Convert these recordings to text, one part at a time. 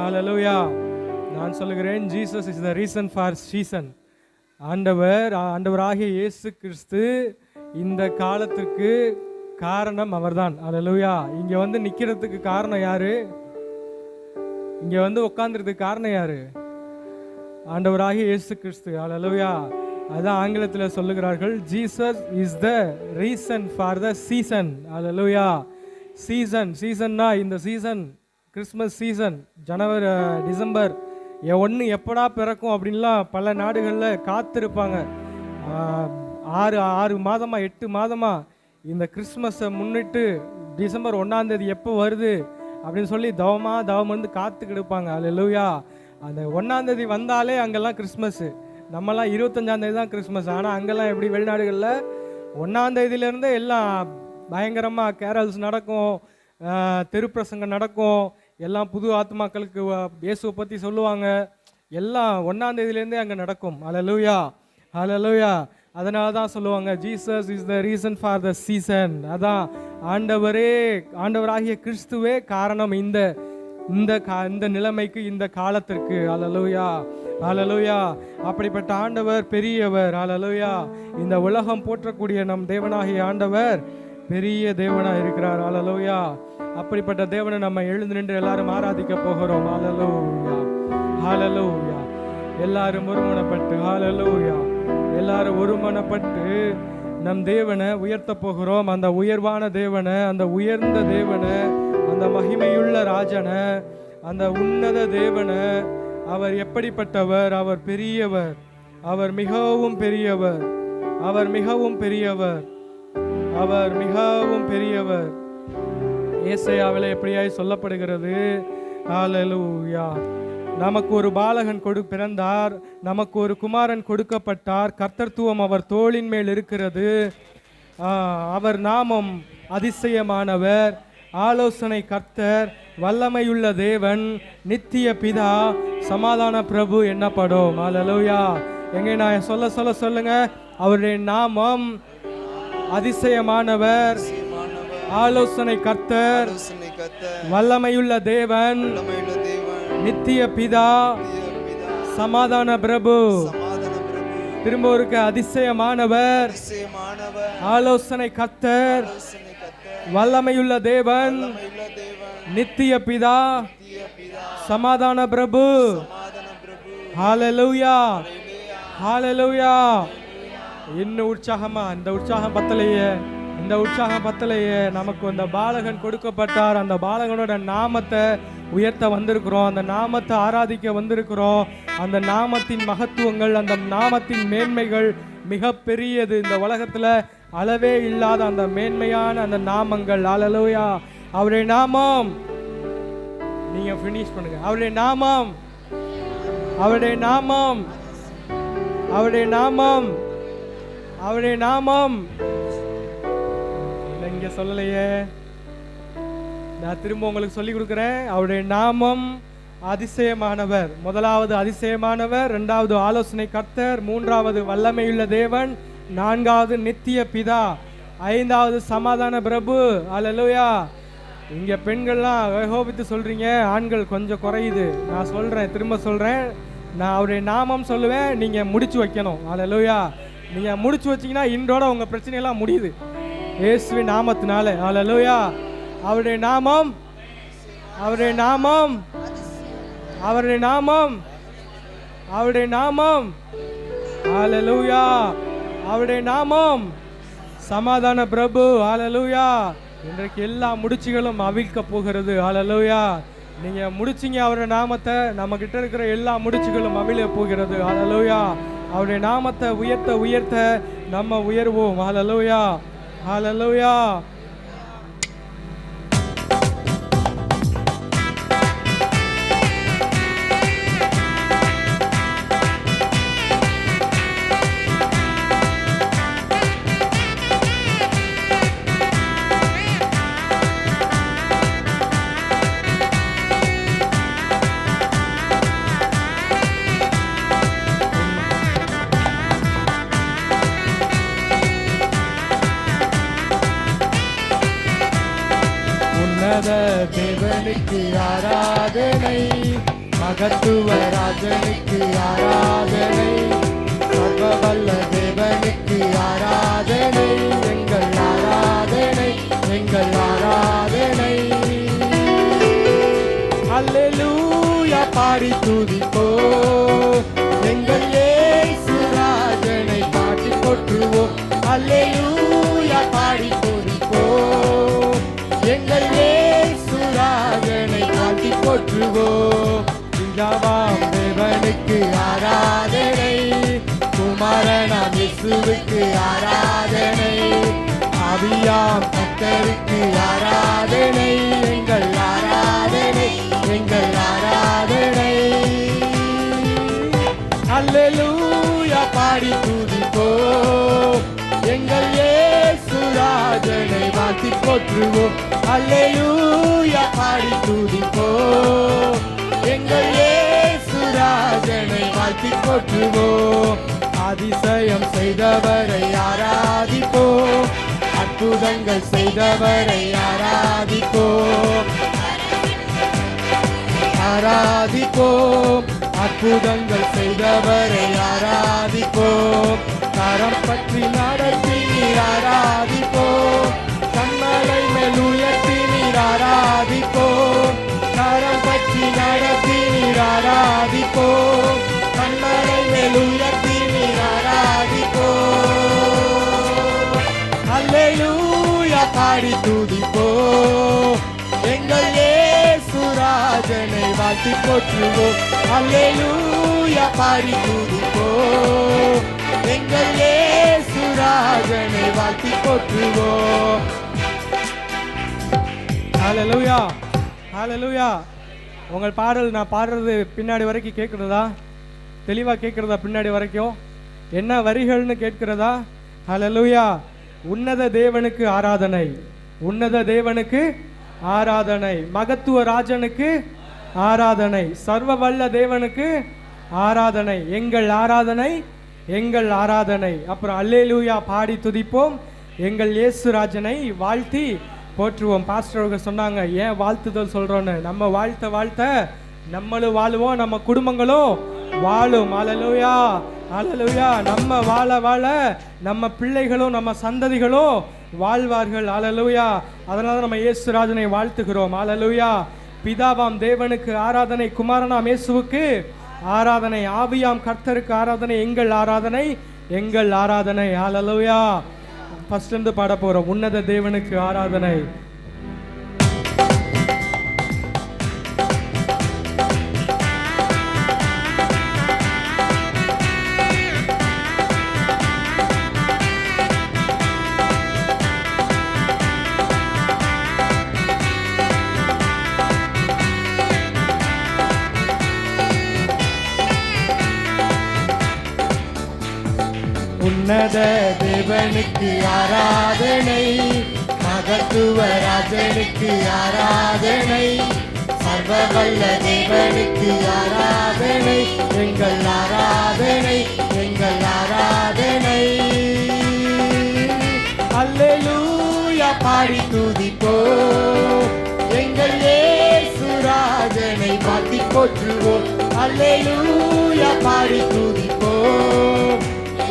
ஹல்லேலூயா. நான் சொல்லுகிறேன், Jesus is the reason for season. ஆண்டவராகிய இயேசு கிறிஸ்து இந்த காலத்திற்கு காரணம் அவர்தான். ஹல்லேலூயா. இங்க வந்து நிக்கிறதுக்கு காரணம் யாரு? இங்க வந்து உட்கார்ந்துறதுக்கு காரணம் யாரு? ஆண்டவராகிய இயேசு கிறிஸ்து. ஹல்லேலூயா. அதான் ஆங்கிலத்தில் சொல்லுகிறார்கள், Jesus is the reason for the season. Hallelujah. சீசன்னா இந்த சீசன் கிறிஸ்மஸ் சீசன், ஜனவரி டிசம்பர் 1 எப்படா பிறக்கும் அப்படின்லாம் பல நாடுகளில் காத்திருப்பாங்க. 6 மாதமா 8 மாதமா இந்த கிறிஸ்மஸை முன்னிட்டு டிசம்பர் 1ஆம் தேதி எப்போ வருது அப்படின்னு சொல்லி தவம் வந்து காத்துக்கிடுப்பாங்க. ஹல்லேலூயா. அந்த 1ஆம் தேதி வந்தாலே அங்கெல்லாம் கிறிஸ்மஸ்ஸு. நம்மலாம் 25ஆம் தேதி தான் கிறிஸ்மஸ். ஆனால் அங்கெல்லாம் எப்படி வெளிநாடுகளில் 1ஆம் தேதியிலேருந்தே எல்லாம் பயங்கரமாக கேரல்ஸ் நடக்கும், தெருப்பிரசங்கம் நடக்கும், எல்லாம் புது ஆத்மாக்களுக்கு இயேசுவை பற்றி சொல்லுவாங்க. எல்லாம் 1ஆம் தேதியிலேருந்தே அங்கே நடக்கும். ஹல்லேலூயா, ஹல்லேலூயா. அதனால தான் சொல்லுவாங்க, Jesus is the reason for the season. அதான் ஆண்டவராகிய கிறிஸ்துவே காரணம் இந்த நிலைமைக்கு, இந்த காலத்திற்கு. ஹல்லேலூயா, ஹல்லேலூயா. அப்படிப்பட்ட ஆண்டவர் பெரியவர். ஹல்லேலூயா. இந்த உலகம் போற்றக்கூடிய நம் தேவனாகிய ஆண்டவர் பெரிய தேவனாக இருக்கிறார். ஹல்லேலூயா. அப்படிப்பட்ட தேவனை நம்ம எழுந்து நின்று எல்லாரும் ஆராதிக்க போகிறோம். ஹல்லேலூயா, ஹல்லேலூயா. எல்லாரும் ஒருமனப்பட்டு, ஹல்லேலூயா, எல்லாரும் ஒருமனப்பட்டு நம் தேவனை உயர்த்த போகிறோம். அந்த உயர்வான தேவனை, அந்த உயர்ந்த தேவனை, அந்த மகிமையுள்ள ராஜனை, அந்த உன்னத தேவனை. அவர் எப்படிப்பட்டவர்? அவர் பெரியவர், அவர் மிகவும் பெரியவர், அவர் மிகவும் பெரியவர், அவர் மிகவும் பெரியவர். ஏசாயாவில் எப்படியாய் சொல்லப்படுகிறது, ஹல்லேலூயா, நமக்கு ஒரு பாலகன் பிறந்தார், நமக்கு ஒரு குமாரன் கொடுக்கப்பட்டார், கர்த்தத்துவம் அவர் தோளின் மேல் இருக்கிறது. அவர் நாமம் அதிசயமானவர், ஆலோசனை கர்த்தர், வல்லமையுள்ள தேவன், நித்திய பிதா, சமாதான பிரபு என்னப்படும். ஹல்லேலூயா. எங்கே நான் சொல்லுங்க, அவருடைய நாமம் அதிசயமானவர், ஆலோசனை கர்த்தர், வல்லமையுள்ள தேவன், நித்திய பிதா, சமாதான பிரபு. திரும்ப இருக்க, அதிசயமானவர், ஆலோசனை கர்த்தர், வல்லமையுள்ள தேவன், நித்திய பிதா, சமாதான பிரபு. ஹல்லேலூயா, ஹல்லேலூயா. இன்னும் உற்சாகமா, இந்த உற்சாகம் பத்தலையே. நமக்கு அந்த பாலகன் கொடுக்கப்பட்டார். அந்த பாலகனோட நாமத்தை உயர்த்த வந்திருக்கிறோம், அந்த நாமத்தை ஆராதிக்க வந்திருக்கிறோம். அந்த நாமத்தின் மகத்துவங்கள், அந்த நாமத்தின் மேன்மைகள் மிக பெரியது. இந்த உலகத்துல அளவே இல்லாத அந்த மேன்மையான அந்த நாமங்கள். ஹல்லேலூயா. அவருடைய நாமம், நீங்க ஃபினிஷ் பண்ணுங்க. அவருடைய நாமம், அவருடைய நாமம், அவருடைய நாமம், அவருடைய நாமம். இங்க சொல்லலையே, நான் திரும்ப உங்களுக்கு சொல்லி கொடுக்கிறேன். அவருடைய நாமம் அதிசயமானவர். முதலாவது அதிசயமானவர், 2வது ஆலோசனை கர்த்தர், 3வது வல்லமையுள்ள தேவன், 4வது நித்திய பிதா, 5வது சமாதான பிரபு. ஹல்லேலூயா. இங்க பெண்கள்லாம் ஏகோபித்து சொல்றீங்க, ஆண்கள் கொஞ்சம் குறையுது. நான் சொல்றேன், திரும்ப சொல்றேன், நான் அவருடைய நாமம் சொல்லுவேன், நீங்க முடிச்சு வைக்கணும். ஹல்லேலூயா. நீங்க முடிச்சு வச்சீங்கன்னா இன்றோட உங்க பிரச்சனையெல்லாம் முடியுது, இயேசுவின் நாமத்தினால. ஹல்லேலூயா. அவருடைய நாமம், அவருடைய நாமம், அவருடைய நாமம், அவருடைய நாமம். ஹல்லேலூயா. அவருடைய நாமம் சமாதான பிரபு. ஹல்லேலூயா. இன்றைக்கு எல்லா முடிச்சுகளும் அவிழ்க்க போகிறது. ஹல்லேலூயா. நீங்க முடிச்சிங்க அவருடைய நாமத்தை, நம்ம கிட்ட இருக்கிற எல்லா முடிச்சுகளும் அவிழ போகிறது. ஹல்லேலூயா. அவருடைய நாமத்தை உயர்த்த நம்ம உயர்வோம். ஹல்லேலூயா, ஹல்லேலூயா. தேவனுக்கு ஆராதனை, மகத்துவ ராஜனுக்கு ஆராதனை, சர்வவல்ல தேவனுக்கு ஆராதனை, எங்கள் ஆராதனை, எங்கள் ஆராதனை. அல்லேலூயா பாடி துதிப்போம், எங்கள் இயேசு ராஜனை பாடி போற்றுவோம். அல்லேலூயா பாடி துதிப்போம், எங்கள் இயேசு ராஜனை பாடி போற்றுவோம். பிதாவாம் தேவனுக்கு ஆராதனை, குமாரனாம் இயேசுவுக்கு ஆராதனை, ஆவியாம் கர்த்தருக்கு ஆராதனை, எங்கள் ஆராதனை, எங்கள் ஆராதனை. அல்லேலூயா பாடி துதிப்போம், எங்கள் இயேசு ராஜனை வாழ்த்தி போற்றுவோம். அல்லேலூயா பாடி துதிப்போம், எங்கள் இயேசு ராஜனை வாழ்த்தி போற்றுவோம். அதிசயம் செய்தவரை ஆராதிப்போம், அற்புதங்கள் செய்தவரை ஆராதிப்போம், ஆராதிப்போம், அற்புதங்கள் செய்தவரை ஆராதிப்போம். கரம் பற்றி நடத்தி நீர் ஆராதிப்போம், கண்மலை மேல் உயர்த்தி நீர் ஆராதிப்போம். கரம் பற்றி நடத்தி நீர் ஆராதிப்போம், கண்மலை மேல் உயர்த்தி நீர் ஆராதிப்போம். அல்லேலூயா பாடி துதிப்போம், எங்கள் இயேசு ராஜனை வாழ்த்தி போற்றுவோம். அல்லேலூயா பாடி துதிப்போம், எங்கள் இயேசு ராஜனை வாழ்த்தி போற்றுவோம். ஹல்லேலூயா, ஹல்லேலூயா. உங்கள் பாடல் நான் பாடுறது பின்னாடி வரைக்கும் கேட்குறதா? தெளிவாக கேட்குறதா? பின்னாடி வரைக்கும் என்ன வரிகள்னு கேட்கிறதா? ஹல்லேலூயா. உன்னத தேவனுக்கு ஆராதனை, உன்னத தேவனுக்கு ஆராதனை, மகத்துவ ராஜனுக்கு ஆராதனை, சர்வ வல்ல தேவனுக்கு ஆராதனை, எங்கள் ஆராதனை, எங்கள் ஆராதனை. அப்புறம் அல்லேலூயா பாடி துதிப்போம், எங்கள் இயேசு ராஜனை வாழ்த்தி போற்றுவோம். பாஸ்டர் அவங்க சொன்னாங்க, ஏன் வாழ்த்துதல் சொல்றோன்னு. நம்ம வாழ்த்த நம்மளும் வாழுவோம், நம்ம குடும்பங்களும் வாழும். அல்லேலூயா, அல்லேலூயா. நம்ம வாழ நம்ம பிள்ளைகளும் நம்ம சந்ததிகளும் வாழ்வார்கள். அல்லேலூயா. அதனால நம்ம இயேசு ராஜனை வாழ்த்துகிறோம். அல்லேலூயா. பிதாவாம் தேவனுக்கு ஆராதனை, குமாரனாம் இயேசுவுக்கு ஆராதனை, ஆவியாம் கர்த்தருக்கு ஆராதனை, எங்கள் ஆராதனை, எங்கள் ஆராதனை. அல்லேலூயா. ஃபர்ஸ்ட் இருந்து பாட போறோம். உன்னத தேவனுக்கு ஆராதனை. உன்னத தேவனுக்கு ஆராதனை, மகத்துவ ராஜனுக்கு ஆராதனை, சர்வவல்ல தேவனுக்கு ஆராதனை, எங்கள் ஆராதனை, எங்கள் ஆராதனை. அல்லேலூயா பாடி துதிப்போம், எங்கள் இயேசு ராஜனை வாழ்த்தி போற்றுவோம். அல்லேலூயா பாடி துதிப்போம்,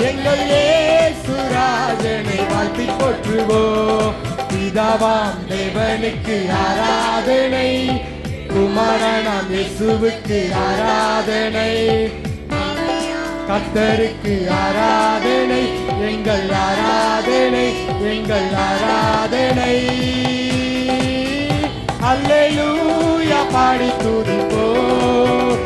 எங்கள் இயேசு ராஜனை வாழ்த்தி போற்றுவோம். பிதாவாம் தேவனுக்கு ஆராதனை, குமாரனாம் இயேசுவுக்கு ஆராதனை, கர்த்தருக்கு ஆராதனை, எங்கள் ஆராதனை, எங்கள் ஆராதனை. அல்லேலூயா பாடி துதிப்போம்,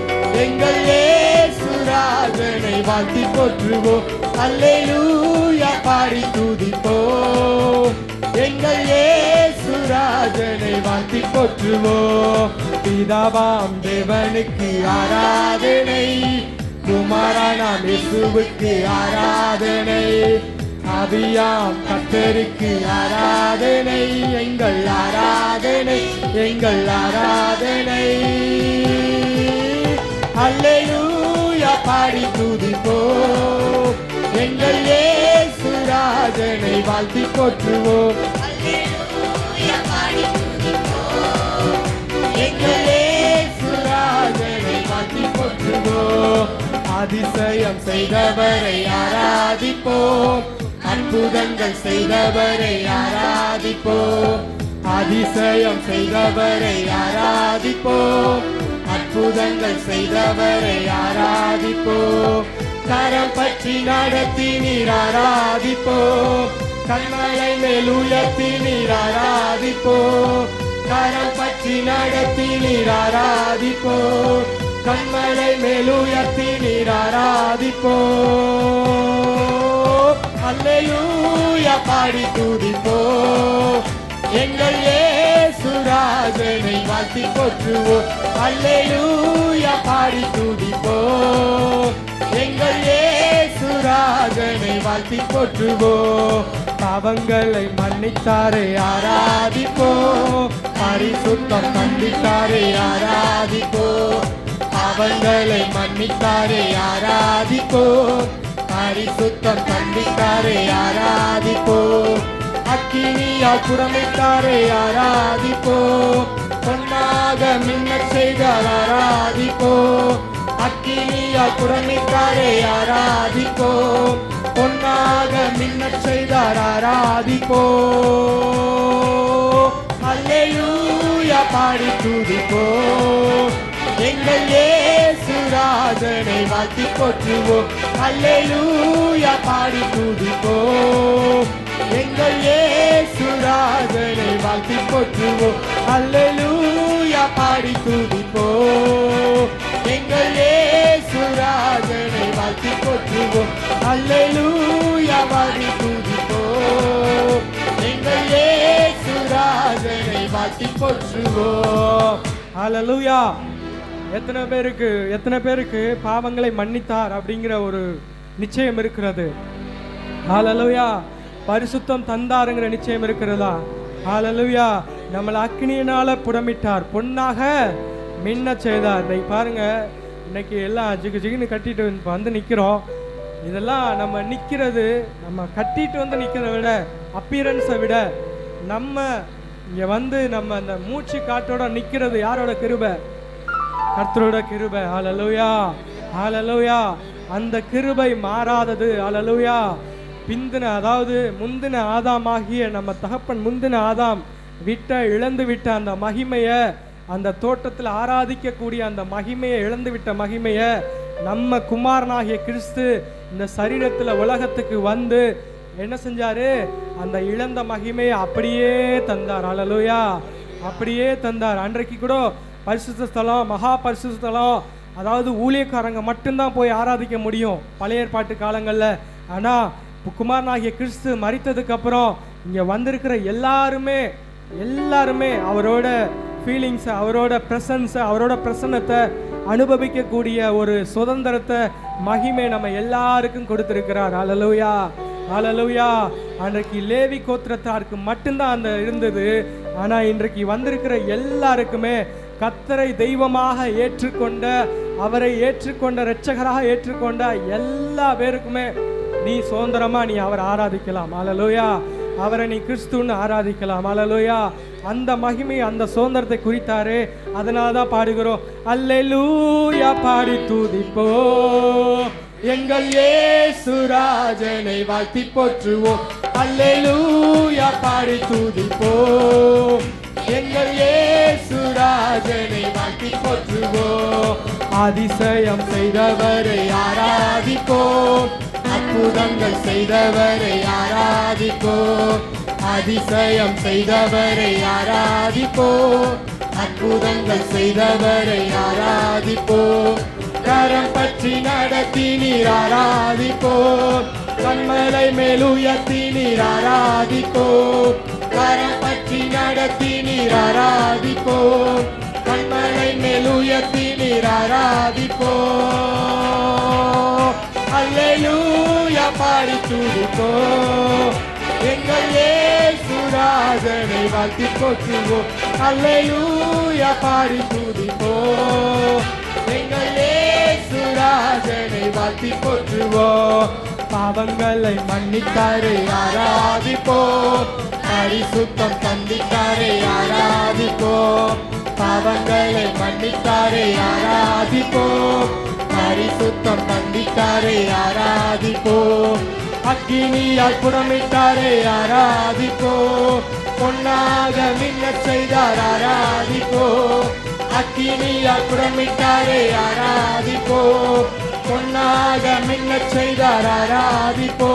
எங்கள் இயேசு ராஜனை வாழ்த்தி போற்றுவோம். அல்லேலூயா பாடி துதிப்போம், எங்கள் இயேசு ராஜனை வாழ்த்தி போற்றுவோம். பிதாவாம் தேவனுக்கு ஆராதனை, குமாரனாம் இயேசுவுக்கு ஆராதனை, ஆவியாம் கர்த்தருக்கு ஆராதனை, எங்கள் ஆராதனை, எங்கள் ஆராதனை. அல்லேலூயா பாடி துதிப்போம், எங்கள் இயேசு ராஜனை வாழ்த்தி போற்றுவோம். அல்லேலூயா பாடி துதிப்போம், எங்கள் இயேசு ராஜனை வாழ்த்தி அதிசயம் செய்தவரை ஆராதிப்போம், அற்புதங்கள் செய்தவரை ஆராதிப்போம், அதிசயம் செய்தவரை ஆராதிப்போம், அற்புதங்கள் செய்தவரை ஆராதிப்போம், கரம் பற்றி நடத்தி நீர் ஆராதிப்போம், கண்மலை மேல் உயர்த்தி நீர் ஆராதிப்போம், கரம் பற்றி நடத்தி நீர் ஆராதிப்போம், கண்மலை மேல் உயர்த்தி நீர் ஆராதிப்போம். அல்லேலூயா பாடி துதிப்போம், எங்கள் இயேசு ராஜனை வாழ்த்தி போற்றுவோம். அல்லேலூயா பாடி துதிப்போம், எங்கள் இயேசு ராஜனை வாழ்த்தி போற்றுவோம். பாவங்களை மன்னித்தாரே ஆராதிப்போம், பரிசுத்தம் தந்தித்தாரே ஆராதிப்போம், பாவங்களை மன்னித்தாரே ஆராதிப்போம், பரிசுத்தம் தந்தித்தாரே ஆராதிப்போம், அக்கினியால் புறமிட்டாரே ஆராதிப்போம், பொன்னாக மின்னச் செய்தார் ஆராதிப்போம், அக்கினியால் புறமிட்டாரே ஆராதிப்போம், பொன்னாக மின்னச் செய்தார் ஆராதிப்போம். அல்லேலூயா பாடி துதிப்போம், எங்கள் இயேசு ராஜனை வாழ்த்தி போற்றுவோம். அல்லேலூயா பாடி துதிப்போம், எங்கள் இயேசு ராஜனை வாழ்த்தி போற்றுவோம். அல்லேலூயா பாடி துதிப்போம், எங்கள் இயேசு ராஜனை வாழ்த்தி போற்றுவோம். அல்லேலூயா பாடி துதிப்போம், எங்கள் இயேசு ராஜனை வாழ்த்தி போற்றுவோம். அல்லேலூயா. எத்தனை பேருக்கு பாவங்களை மன்னித்தார் அப்படிங்கிற ஒரு நிச்சயம் இருக்கிறது? ஹல்லேலூயா. பரிசுத்தம் தந்தாருங்கிற நிச்சயம் இருக்கிறதா? ஹல்லேலூயா. நம்மளை அக்கினியினால புடமிட்டார், பொன்னாக மின்ன செய்தார். இன்னைக்கு பாருங்க, இன்னைக்கு எல்லாம் ஜிகு ஜிகுன்னு கட்டிட்டு வந்து நிற்கிறோம். இதெல்லாம் நம்ம நிற்கிறது, நம்ம கட்டிட்டு வந்து நிற்கிறத விட, அப்பியரன்ஸை விட, நம்ம இங்கே வந்து நம்ம அந்த மூச்சு காற்றோட நிற்கிறது யாரோட கிருபை? கர்த்தரோட கிருபை. ஹல்லேலூயா, ஹல்லேலூயா. அந்த கிருபை மாறாதது. ஹல்லேலூயா. அதாவது முந்தின ஆதாம் ஆகிய நம்ம தகப்பன் முந்தின ஆதாம் இழந்து விட்ட அந்த மகிமையை, அந்த தோட்டத்தில் ஆராதிக்கக்கூடிய அந்த மகிமையை, இழந்து விட்ட மகிமையை நம்ம குமாரனாகிய கிறிஸ்து இந்த சரீரத்தில் உலகத்துக்கு வந்து என்ன செஞ்சாரு? அந்த இழந்த மகிமையை அப்படியே தந்தார். ஹல்லேலூயா, அப்படியே தந்தார். அன்றைக்கு கூட பரிசுத்த ஸ்தலம், மகா பரிசுத்த ஸ்தலம், அதாவது ஊழியக்காரங்க மட்டும்தான் போய் ஆராதிக்க முடியும் பழைய ஏற்பாட்டு காலங்களில். ஆனால் குமாரனாகிய கிறிஸ்து மரித்ததுக்கு அப்புறம் இங்கே வந்திருக்கிற எல்லாருமே அவரோட ஃபீலிங்ஸை, அவரோட ப்ரெசன்ஸை, அவரோட பிரசன்னத்தை அனுபவிக்கக்கூடிய ஒரு சுதந்திரத்தை, மகிமை நம்ம எல்லாருக்கும் கொடுத்திருக்கிறார். ஹல்லேலூயா, ஹல்லேலூயா. அன்றைக்கு லேவி கோத்திரத்தாருக்கு மட்டும்தான் அந்த இருந்தது. ஆனால் இன்றைக்கு வந்திருக்கிற எல்லாருக்குமே கர்த்தரை தெய்வமாக ஏற்றுக்கொண்ட, அவரை ஏற்றுக்கொண்ட, இரட்சகராக ஏற்றுக்கொண்ட எல்லா பேருக்குமே நீ சுதந்திரமா நீ அவரை ஆராதிக்கலாம். ஹல்லேலூயா. அவரை நீ கிறிஸ்துன்னு ஆராதிக்கலாம். ஹல்லேலூயா. அந்த மகிமை, அந்த சுதந்திரத்தை குறித்தாரே, அதனால தான் பாடுகிறோம். அல்லேலூயா பாடி துதிப்போம், எங்கள் இயேசு ராஜனை வாழ்த்தி போற்றுவோம். அல்லேலூயா பாடி துதிப்போம், எங்கள் இயேசு ராஜனை வாழ்த்தி போற்றுவோம். அதிசயம் செய்தவரை ஆராதிப்போம், அற்புதங்கள் செய்தவரை ஆராதிப்போம், அதிசயம் செய்தவரை ஆராதிப்போம், அற்புதங்கள் செய்தவரை ஆராதிப்போம், கரம் பற்றி நடத்தி நீர் ஆராதிப்போம், கண்மலை மேல் உயர்த்தி நீர் ஆராதிப்போம், கரம் பற்றி நடத்தி நீர் ஆராதிப்போம், கண்மலை மேல் உயர்த்தி நீர் ஆராதிப்போம். அல்லேலூயா பாடி துதிப்போம், எங்கள் இயேசு ராஜனை வாழ்த்தி போற்றுவோம். அல்லேலூயா பாடி துதிப்போம், எங்கள் இயேசு ராஜனை வாழ்த்தி போற்றுவோம். பாவங்களை மன்னித்தாரே ஆராதிப்போம், பரிசுத்தம் தந்தித்தாரே ஆராதிப்போம், பாவங்களை மன்னித்தாரே ஆராதிப்போம், பரிசுத்தம் தந்திட்டாரே ஆராதிப்போம். அக்கினியால் புடமிட்டாரே ஆராதிப்போம். பொன்னாக மின்னச் செய்தார் ஆராதிப்போம். அக்கினியால் புடமிட்டாரே ஆராதிப்போம். பொன்னாக மின்னச் செய்தார் ஆராதிப்போம்.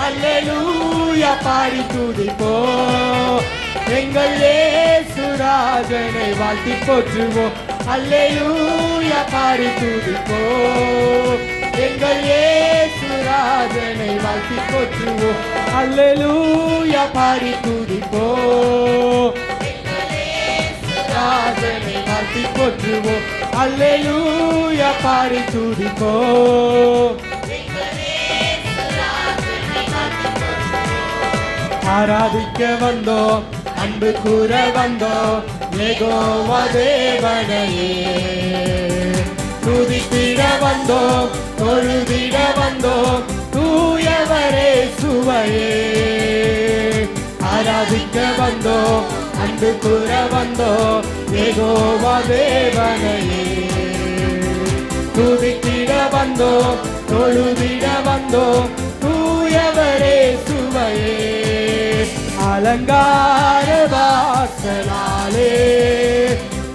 அல்லேலூயா பாடி துதிப்போம். எங்கள் இயேசு ராஜனை வாழ்த்தி போற்றுவோம். அல்லேலூயா பாடி துதிப்போம். எங்கள் இயேசு ராஜனை வாழ்த்தி போற்றுவோம். அல்லேலூயா பாடி துதிப்போம். ராஜனை வாழ்த்தி போற்றுவோம். அல்லேலூயா பாடி துதிப்போம். ஆராதிக்க வந்தோம், அன்பு கூற வந்தோம், யெகோவா தேவனையே. துதித்திட வந்தோம், தொழுதிட வந்தோம், தூயவரே சுவையே. ஆராதிக்க வந்தோம், அன்பு கூற வந்தோம், யெகோவா தேவனையே. துதித்திட வந்தோம், தொழுதிட வந்தோம், தூயவரே சுவையே. அலங்கார வாசலாலே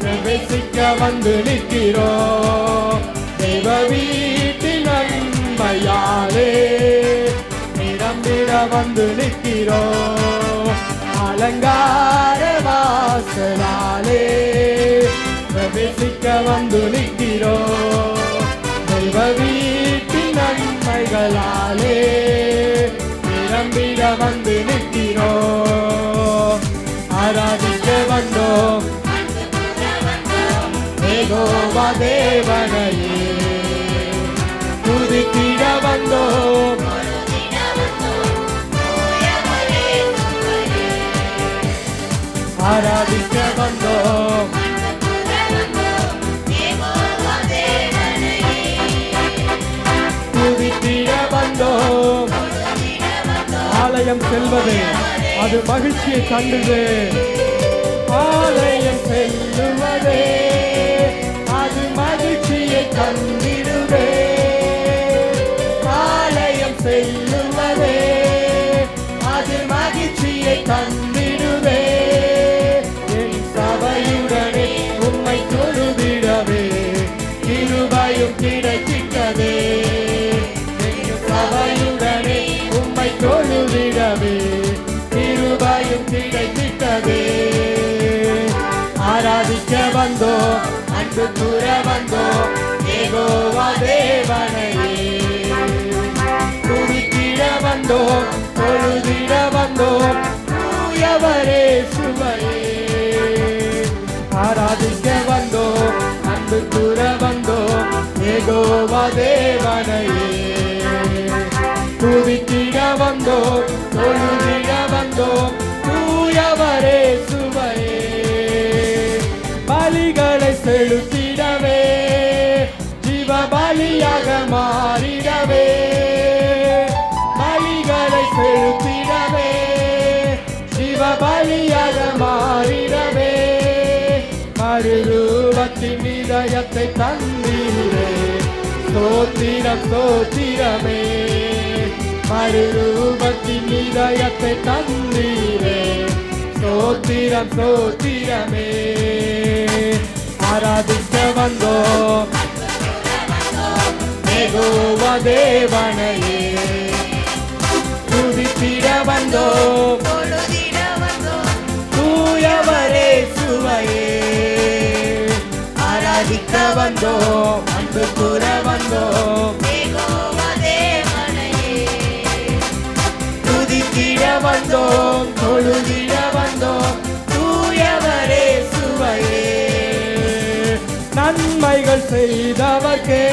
பிரவேசிக்க வந்து நிற்கிறோம். தெய்வ வீட்டின் நன்மையாலே நிரம்பிட வந்து நிற்கிறோம். அலங்கார வாசலாலே பிரவேசிக்க வந்து நிற்கிறோம். தெய்வ வீட்டின் நன்மைகளாலே நிரம்பிட வந்து நிற்கிறோம். ஆராதிக்க வந்தோம், யெகோவா தேவனையே. துதித்திட வந்தோம், ஆராதிக்க வந்தோம். துதித்திட வந்தோம். ஆலயம் செல்வது அது மகிழ்ச்சியை கண்டுது. ஆலயம் செல்லுவதே அது மகிழ்ச்சியை கண்டிடுவே. ஆலயம் செல்லுவதே அது மகிழ்ச்சியை கண்டிடுவே. என் சபையுடனே உம்மை தொழுதிடவே கிருபையும் கிடைக்கிட்டதே. என் சபையுடனே உம்மை தொழுதிடவே கிருபையும் கிடைக்கிட்டதே. ஆராதிக்க வந்தோம், அன்பு கூற வந்தோம், யெகோவா தேவனையே. துதித்திட வந்தோம், தொழுதிட வந்தோம், தூயவரே சுவையே. ஆராதிக்க வந்தோம், அன்பு கூற வந்தோம், யெகோவா தேவனையே. துதித்திட வந்தோம், தொழுதிட வந்தோம், தூயவரே சுவையே. பலிகளை செலுத்திடவே ஜீவ பலியாக மாறிடவே. பலிகளை செலுத்திடவே ஜீவ பலியாக மாறிடவே. மறுரூபத்தின் இதயத்தை தந்தீரே, ஸ்தோத்திரம் ஸ்தோத்திரமே. மறுரூபத்தின் இதயத்தை தந்தீரே, ஸ்தோத்திரம் ஸ்தோத்திரமே. ஆராதிக்க வந்தோம், யெகோவா தேவனையே. துதித்திட வந்தோம், தூயவரே சுவையே. ஆராதிக்க வந்தோம், அன்பு கூற வந்தோம், துதித்திட வந்தோம், தொழுதிட வந்தோம், தூயவரே சுவையே. நன்மைகள் செய்தவர்க்கே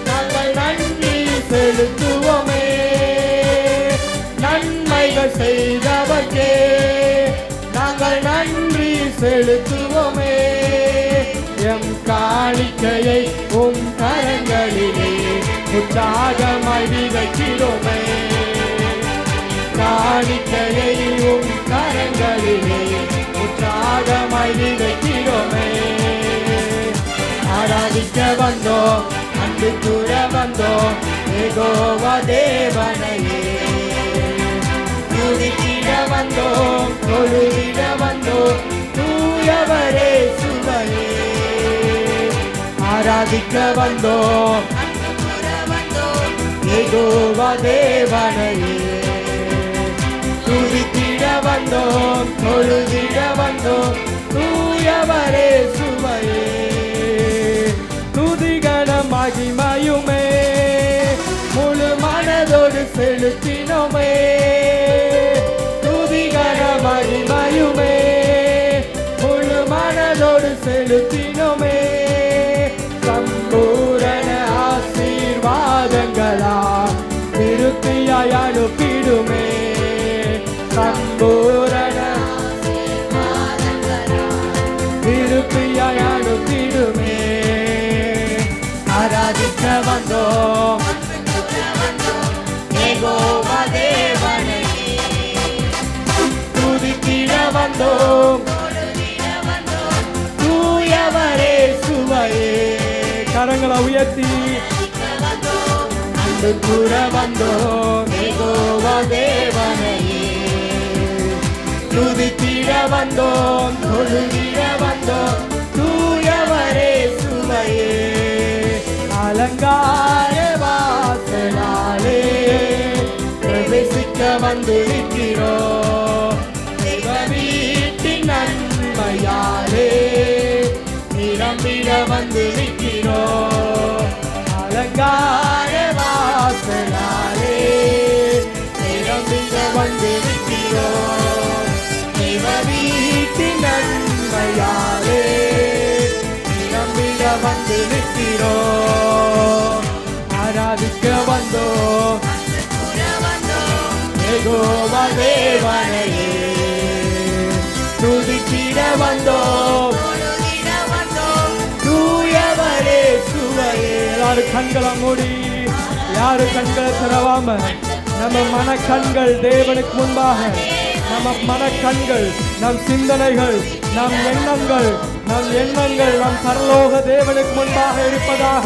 நாங்கள் நன்றி செலுத்துவோமே. நன்மைகள் செய்தவர்க்கே நாங்கள் நன்றி செலுத்துவோமே. எம் காணிக்கையை உம் கரங்களிலே உற்சாகமாய் விதைக்கிறோமே. காணிக்கையை உம் கரங்களிலே உற்சாகமாய் விதைக்கிறோமே. ஆராதிக்க வந்தோம், அன்பு கூற வந்தோம், யெகோவா தேவனையே. துதித்திட வந்தோம், தொழுதிட வந்தோம், தூயவரே சுவையே. ஆராதிக்க வந்தோம், யெகோவா தேவனையே. துதித்திட வந்தோம், தொழுதிட வந்தோம், தூயவரே சுவையே. துதிகன மகிமையுமே முழு மனதோடு செலுத்தினோமே. துதிகன மகிமையுமே முழு மனதோடு செலுத்தினோமே. சம்பூரண ஆசீர்வாதங்களா திருப்தியாய் அனுப்பிடுமே. சம்பூரண திருப்தியாய் அனுப்பிடுமே. ஆராதிக்க வந்தோம், யெகோவா தேவனையே. துதித்திட வந்தோம், தூயவரே சுவையே. கரங்களை உயர்த்தி அன்பு கூற வந்தோம், யெகோவா தேவனையே. துதித்திட வந்தோம், தொழுதிட வந்தோம், தூயவரே சுவையே. அலங்கார வாசலாலே பிரவேசிக்க வந்து நிற்கிறோம். வீட்டின் நன்மையாலே நிரம்பிட வந்து நிற்கிறோம். அலங்கார வாசலாலே நிரம்பிட வந்து நிற்கிறோம். வீட்டின் நன்மையாலே நிரம்பிட வந்து நிற்கிறோம். ஆராதிக்க வந்தோம், யெகோவா தேவனையே. துதித்திட வந்தோம், தூயவரே சுவையே. எல்லாரும் கண்களை மூடி, யாரும் கண்களை திறவாம நம்ம மனக்கண்கள் தேவனுக்கு முன்பாக, நம்ம மனக்கண்கள், நம் சிந்தனைகள், நம் எண்ணங்கள், நம் பரலோக தேவனுக்கு முன்பாக இருப்பதாக.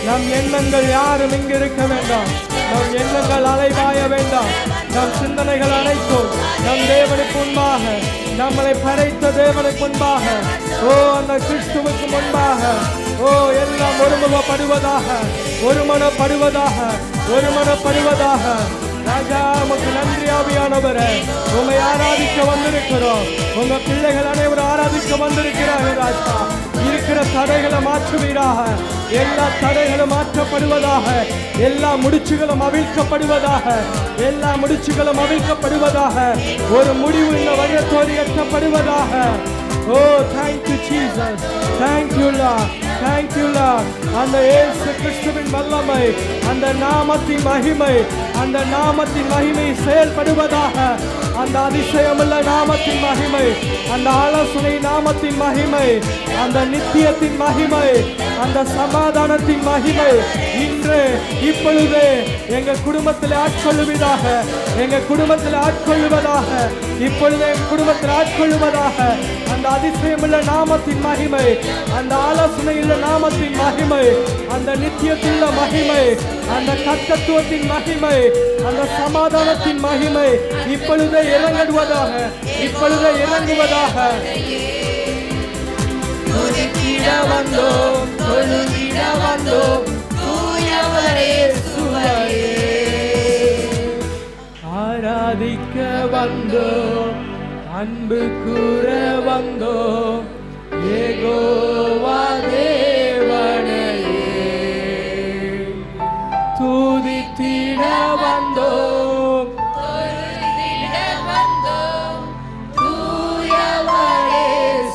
நம் எண்ணங்கள் யாரும் இங்கு இருக்க வேண்டாம். நம் எண்ணங்கள் அலைபாய வேண்டாம். நம் சிந்தனைகள் அனைத்தும் நம் தேவனுக்கு முன்பாக, நம்மளை படைத்த தேவனுக்கு முன்பாக, ஓ அந்த கிறிஸ்துவுக்கு முன்பாக, ஓ எல்லாம் ஒருமுகப்படுவதாக, ஒருமனப்படுவதாக. ராஜா உமக்கு நன்றி ஆவியானவரே. உம்மை ஆராதிக்க வந்திருக்கிறோம். உங்க பிள்ளைகள் அனைவரும் ஆராதிக்க வந்திருக்கிறார்கள். ராஜா இருக்கிற தடைகளை மாற்றுவீராக. எல்லா தடைகளும் மாற்றப்படுவதாக. எல்லா முடிச்சுகளும் அவிழ்க்கப்படுவதாக. ஒரு முடிவு இந்த வருடத்தோடு எட்டப்படுவதாக. ஓ thank you Jesus, thank you Lord, thank you Lord. அந்த இயேசு கிறிஸ்துவின் வல்லமை, அந்த நாமத்தின் மகிமை செயல்படுவதாக. அந்த அதிசயமுள்ள நாமத்தின் மகிமை, அந்த ஆலோசனை நாமத்தின் மகிமை, அந்த நித்தியத்தின் மகிமை, அந்த சமாதானத்தின் மகிமை இன்று இப்பொழுது எங்க குடும்பத்தில் ஆட்கொள்ளுவதாக. இப்பொழுது எங்கள் குடும்பத்தில் ஆட்கொள்ளுவதாக. அந்த அதிசயமுள்ள நாமத்தின் மகிமை, அந்த ஆலோசனையுள்ள நாமத்தின் மகிமை, அந்த நித்தியத்துள்ள மகிமை, அந்த கர்த்தத்துவத்தின் மகிமை, அந்த சமாதானத்தின் மகிமை இப்பொழுதே இறங்குவதாக. துதித்திட வந்தோம், தொழுதிட வந்தோம், தூயவரே சுவையே. ஆராதிக்க வந்தோம், அன்பு கூற வந்தோம், யெகோவா தேவனையே. துதித்திட வந்தோம், தொழுதிட வந்தோம், தூயவரே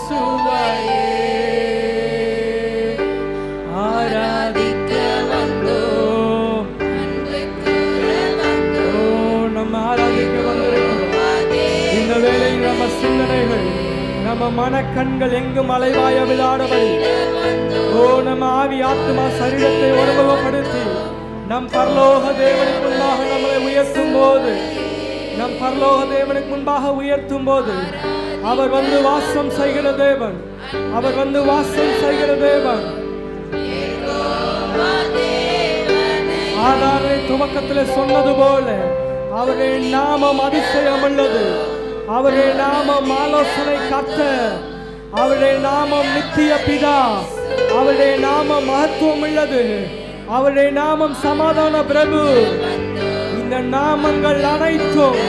சுவையே. ஆராதிக்க வந்தோம், அன்பு கூற வந்தோம். நம்ம ஆராதிக்க வந்திருக்கிறோம். இந்த வேளையில் நம்ம சிந்தனைகள், நம்ம மனக்கண்கள் எங்கும் அலைவாய விளையாடபடி, ஓ நம்ம ஆவி ஆத்மா சரீரத்தை ஒருமுகப்படுத்தி நம் பரலோக தேவனுக்கு முன்பாக நம்மளை உயர்த்தும் போது அவர் வந்து வாசம் செய்கிற தேவன். ஆதாரை துவக்கத்தில் சொன்னது போல அவருடைய நாமம் அதிசயம் உள்ளது. அவருடைய நாமம் ஆலோசனை கர்த்தர், அவருடைய நாமம் நித்திய பிதா, அவருடைய நாமம் மகத்துவம் உள்ளது, அவருடைய நாமம் சமாதான பிரபு. இந்த நாமங்கள் அனைத்தும்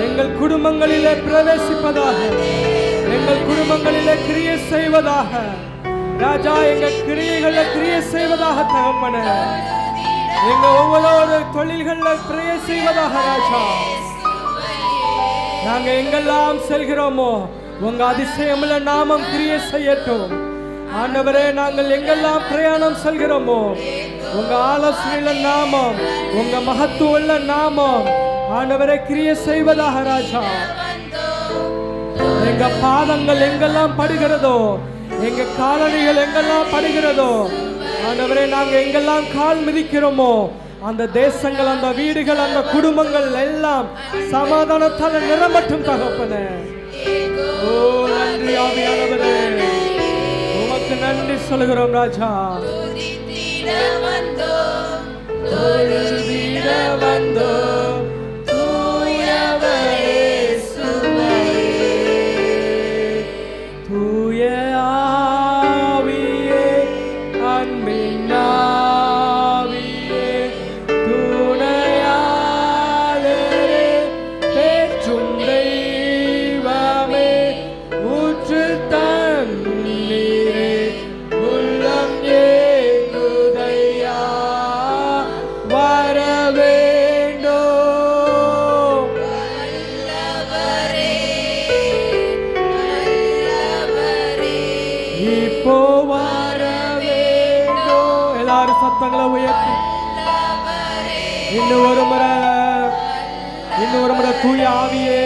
எங்கள் குடும்பங்களிலே பிரவேசிப்பதாக, எங்கள் குடும்பங்களிலே கிரியை செய்வதாக. ராஜா, எங்கள் கிரியைகளில் கிரியை செய்வதாக தகப்பனே. எங்க ஒவ்வொரு தொழில்களில் கிரியை செய்வதாக ராஜா. நாங்க எங்கெல்லாம் செல்கிறோமோ உங்க அதிசயமுள்ள நாமம் கிரியை செய்யட்டும் ஆண்டவரே. நாங்கள் எங்கெல்லாம் பிரயாணம் செல்கிறோமோ உங்க ஆலோசனையுள்ள நாமம், உங்க மகத்துவமுள்ள நாமம் ஆண்டவரே கிரியை செய்வதாக ராஜா. எங்க பாதங்கள் எங்கெல்லாம் படுகிறதோ, எங்க காலணிகள் எங்கெல்லாம் படுகிறதோ ஆண்டவரே, நாங்க எங்கெல்லாம் கால் மிதிக்கிறோமோ அந்த தேசங்கள், அந்த வீடுகள், அந்த குடும்பங்கள் எல்லாம் சமாதானத்தால் நிரம்பட்டும் தகப்பனே. ஓ நன்றி ஆவியானவரே, உமக்கு நன்றி சொல்கிறோம் ராஜா. சத்தங்களை உயர்த்தி இன்னும் ஒரு முறை தூய ஆவியே,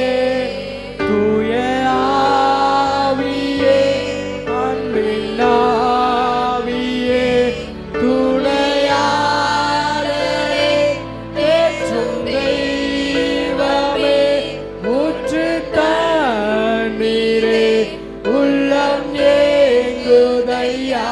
தூய ஆவியே, அன்பின் ஆவியே, துணையாளரே, ஏற்றும் தெய்வமே, ஊற்று தண்ணீரே, உள்ளம் ஏங்குதையா.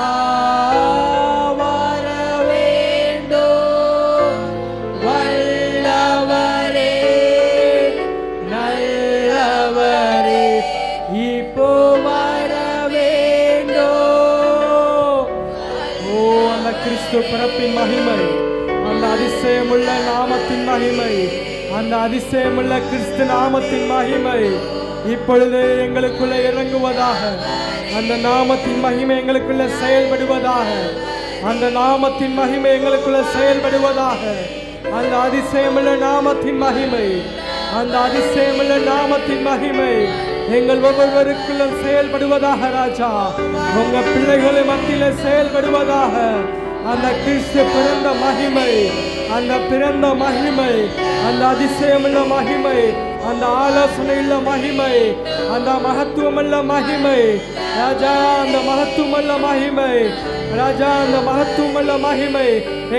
பிறப்பின் மகிமை, அந்த அதிசயமுள்ள நாமத்தின் மகிமை, அந்த அதிசயமுள்ள கிறிஸ்து நாமத்தின் மகிமை இப்பொழுது எங்களுக்குள்ள இறங்குவதாக. அந்த நாமத்தின் மகிமை எங்களுக்குள்ள செயல்படுவதாக. அந்த நாமத்தின் மகிமை எங்களுக்குள்ள செயல்படுவதாக. அந்த அதிசயமுள்ள நாமத்தின் மகிமை, அந்த அதிசயமுள்ள நாமத்தின் மகிமை எங்கள் ஒவ்வொருவருக்குள்ள செயல்படுவதாக ராஜா. உங்க பிள்ளைகளை மத்தியில செயல்படுவதாக. அந்த கிறிஸ்து பிறந்த மகிமை, அந்த பிறந்த மகிமை, அந்த அதிசயமுள்ள மகிமை, அந்த ஆலோசனையுள்ள மகிமை, அந்த மகத்துவமுள்ள மகிமை ராஜா, அந்த மகத்துவமுள்ள மகிமை ராஜா, அந்த மகத்துவமுள்ள மகிமை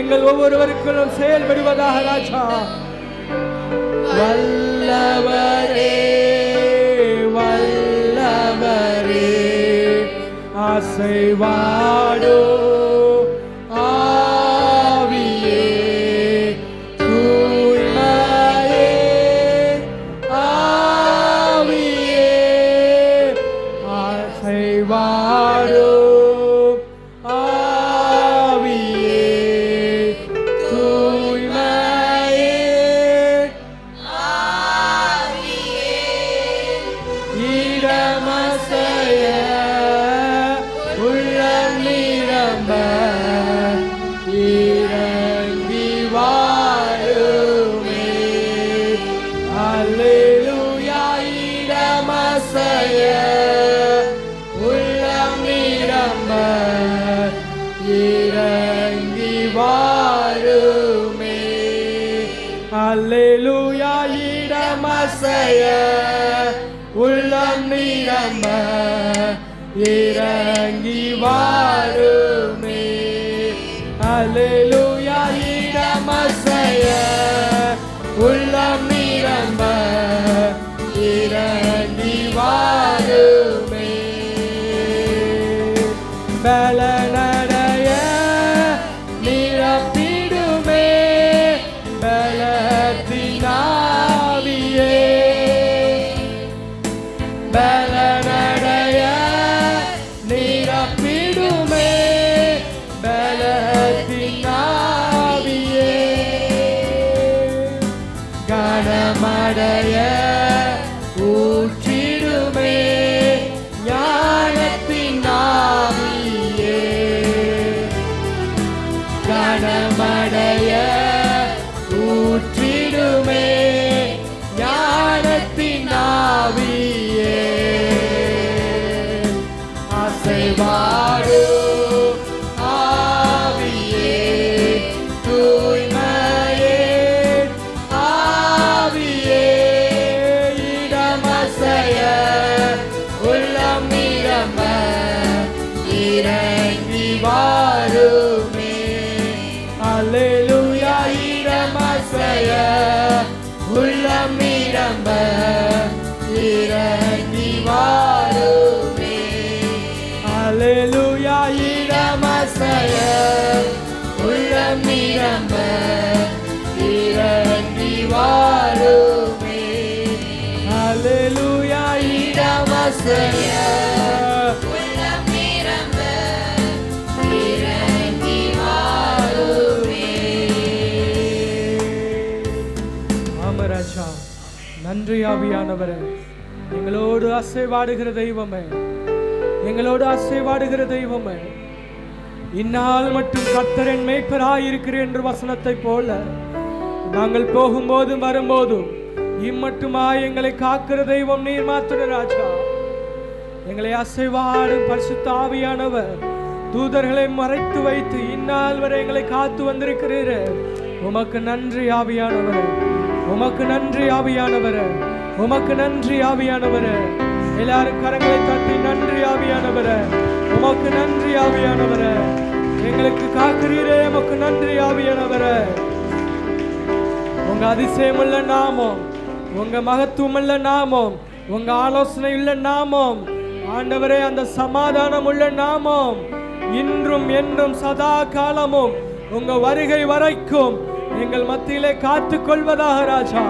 எங்கள் ஒவ்வொருவருக்கும் செயல்படுவதாக ராஜா. வல்லவரே வல்லவரே ஆசைவாடோ அல்லேலூயா இடமசைய உள்ளம் நிரம்ப இறங்கி வாருமே. அல்லேலூயா இடமசைய உள்ளம் நிரம்ப இறங்கி வாருமே. பலனடைய வாருமே. அல்லேலூயா இடமசைய உள்ளம் நிரம்ப இறங்கி வாருமே. அல்லேலூயா இடமசைய உள்ளம் நிரம்ப இறங்கி வாருமே. அல்லேலூயா இடமசைய உள்ளம் நிரம்ப இறங்கி வாருமே. ஆமராஜா, நன்றி ஆவியானவரே. எங்களோடு அசைவாடுகிற தெய்வமே, எங்களோடு அசைவாடுகிற தெய்வமே, இந்நாள் மட்டும் கர்த்தர் என் மேய்ப்பராயிருக்கிறேன் என்று வசனத்தை போல நாங்கள் போகும்போதும் வரும்போதும் இம்மட்டுமாய் எங்களை காக்கிற தெய்வம் நீர் மாத்திர ராஜா. எங்களை அசைவாடும் பரிசுத்த ஆவியானவர் தூதர்களை மறைத்து வைத்து இந்நாள் வரை எங்களை காத்து வந்திருக்கிறீரே, உமக்கு நன்றி ஆவியானவரே, உமக்கு நன்றி ஆவியானவரே, உமக்கு நன்றி ஆவியானவரே. எல்லாரும் கரங்களை தட்டி நன்றி ஆவியானவரே, உமக்கு நன்றி ஆவியானவரே. எங்களுக்கு காக்கிறீரே, உமக்கு நன்றி ஆவியானவரே. உங்க அதிசயமுள்ள நாமம், உங்க மகத்துவமுள்ள நாமம், உங்க ஆலோசனை உள்ள நாமம் ஆண்டவரே, அந்த சமாதானம் உள்ள நாமம் இன்றும் என்றும் சதா காலமும் உங்க வருகை வரைக்கும் எங்கள் மத்தியிலே காத்து கொள்வதாக ராஜா.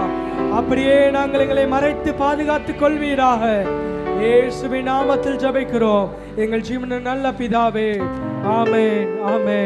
அப்படியே நாங்கள் எங்களை மறைத்து பாதுகாத்துக் கொள்வீராக. இயேசுவின் நாமத்தில் ஜெபிக்கிறோம் எங்கள் ஜீவனின் நல்ல பிதாவே. ஆமென், ஆமென்.